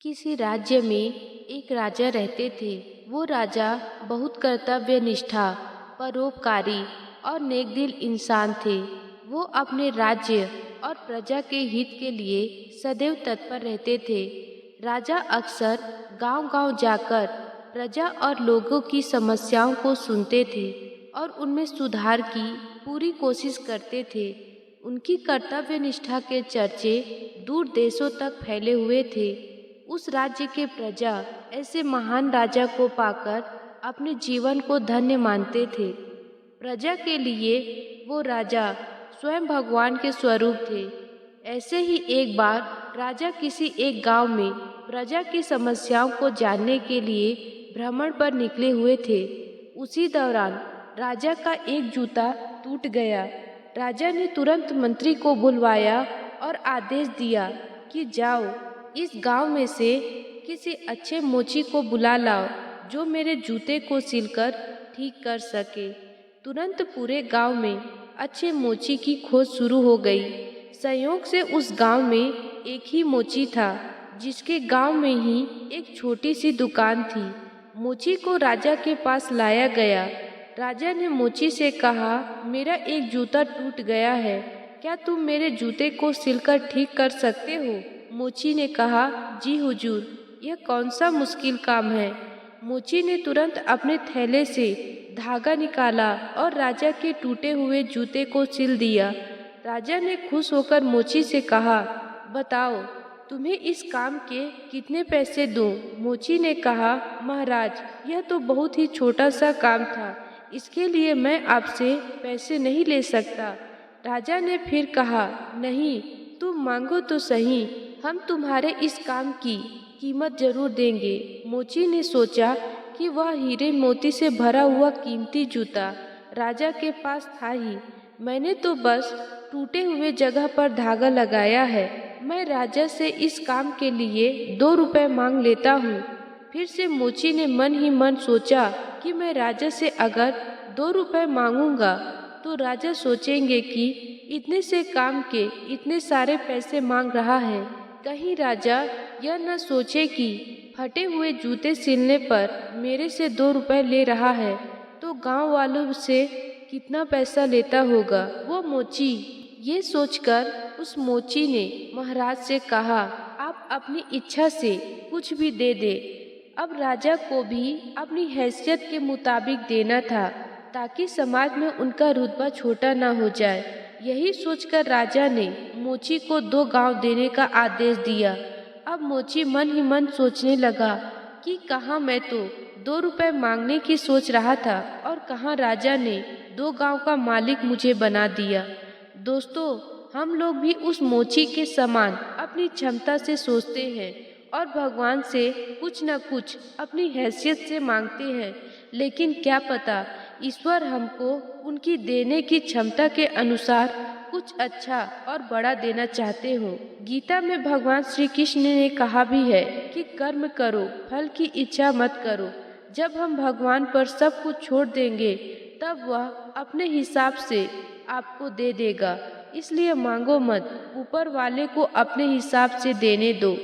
किसी राज्य में एक राजा रहते थे। वो राजा बहुत कर्तव्य निष्ठा, परोपकारी और नेकदिल इंसान थे। वो अपने राज्य और प्रजा के हित के लिए सदैव तत्पर रहते थे। राजा अक्सर गांव-गांव जाकर प्रजा और लोगों की समस्याओं को सुनते थे और उनमें सुधार की पूरी कोशिश करते थे। उनकी कर्तव्य निष्ठा के चर्चे दूर देशों तक फैले हुए थे। उस राज्य के प्रजा ऐसे महान राजा को पाकर अपने जीवन को धन्य मानते थे। प्रजा के लिए वो राजा स्वयं भगवान के स्वरूप थे। ऐसे ही एक बार राजा किसी एक गांव में प्रजा की समस्याओं को जानने के लिए भ्रमण पर निकले हुए थे। उसी दौरान राजा का एक जूता टूट गया। राजा ने तुरंत मंत्री को बुलवाया और आदेश दिया कि जाओ, इस गांव में से किसी अच्छे मोची को बुला लाओ जो मेरे जूते को सिलकर ठीक कर सके। तुरंत पूरे गांव में अच्छे मोची की खोज शुरू हो गई। संयोग से उस गांव में एक ही मोची था, जिसके गांव में ही एक छोटी सी दुकान थी। मोची को राजा के पास लाया गया। राजा ने मोची से कहा, मेरा एक जूता टूट गया है, क्या तुम मेरे जूते को सिलकर ठीक कर सकते हो? मोची ने कहा, जी हुजूर, यह कौन सा मुश्किल काम है। मोची ने तुरंत अपने थैले से धागा निकाला और राजा के टूटे हुए जूते को सिल दिया। राजा ने खुश होकर मोची से कहा, बताओ तुम्हें इस काम के कितने पैसे दूं? मोची ने कहा, महाराज, यह तो बहुत ही छोटा सा काम था, इसके लिए मैं आपसे पैसे नहीं ले सकता। राजा ने फिर कहा, नहीं, तुम मांगो तो सही, हम तुम्हारे इस काम की कीमत जरूर देंगे। मोची ने सोचा कि वह हीरे मोती से भरा हुआ कीमती जूता राजा के पास था ही। मैंने तो बस टूटे हुए जगह पर धागा लगाया है। मैं राजा से इस काम के लिए 2 रुपए मांग लेता हूँ। फिर से मोची ने मन ही मन सोचा कि मैं राजा से अगर 2 रुपए मांगूंगा तो राजा सोचेंगे कि इतने से काम के इतने सारे पैसे मांग रहा है। कहीं राजा यह न सोचे कि फटे हुए जूते सिलने पर मेरे से 2 रुपए ले रहा है तो गांव वालों से कितना पैसा लेता होगा वो मोची। ये सोचकर उस मोची ने महाराज से कहा, आप अपनी इच्छा से कुछ भी दे दे। अब राजा को भी अपनी हैसियत के मुताबिक देना था, ताकि समाज में उनका रुतबा छोटा न हो जाए। यही सोचकर राजा ने मोची को 2 गांव देने का आदेश दिया। अब मोची मन ही मन सोचने लगा कि कहाँ मैं तो 2 रुपए मांगने की सोच रहा था और कहाँ राजा ने 2 गांव का मालिक मुझे बना दिया। दोस्तों, हम लोग भी उस मोची के समान अपनी क्षमता से सोचते हैं और भगवान से कुछ न कुछ अपनी हैसियत से मांगते हैं, लेकिन क्या पता ईश्वर हमको उनकी देने की क्षमता के अनुसार कुछ अच्छा और बड़ा देना चाहते हो। गीता में भगवान श्री कृष्ण ने कहा भी है कि कर्म करो, फल की इच्छा मत करो। जब हम भगवान पर सब कुछ छोड़ देंगे तब वह अपने हिसाब से आपको दे देगा। इसलिए मांगो मत, ऊपर वाले को अपने हिसाब से देने दो।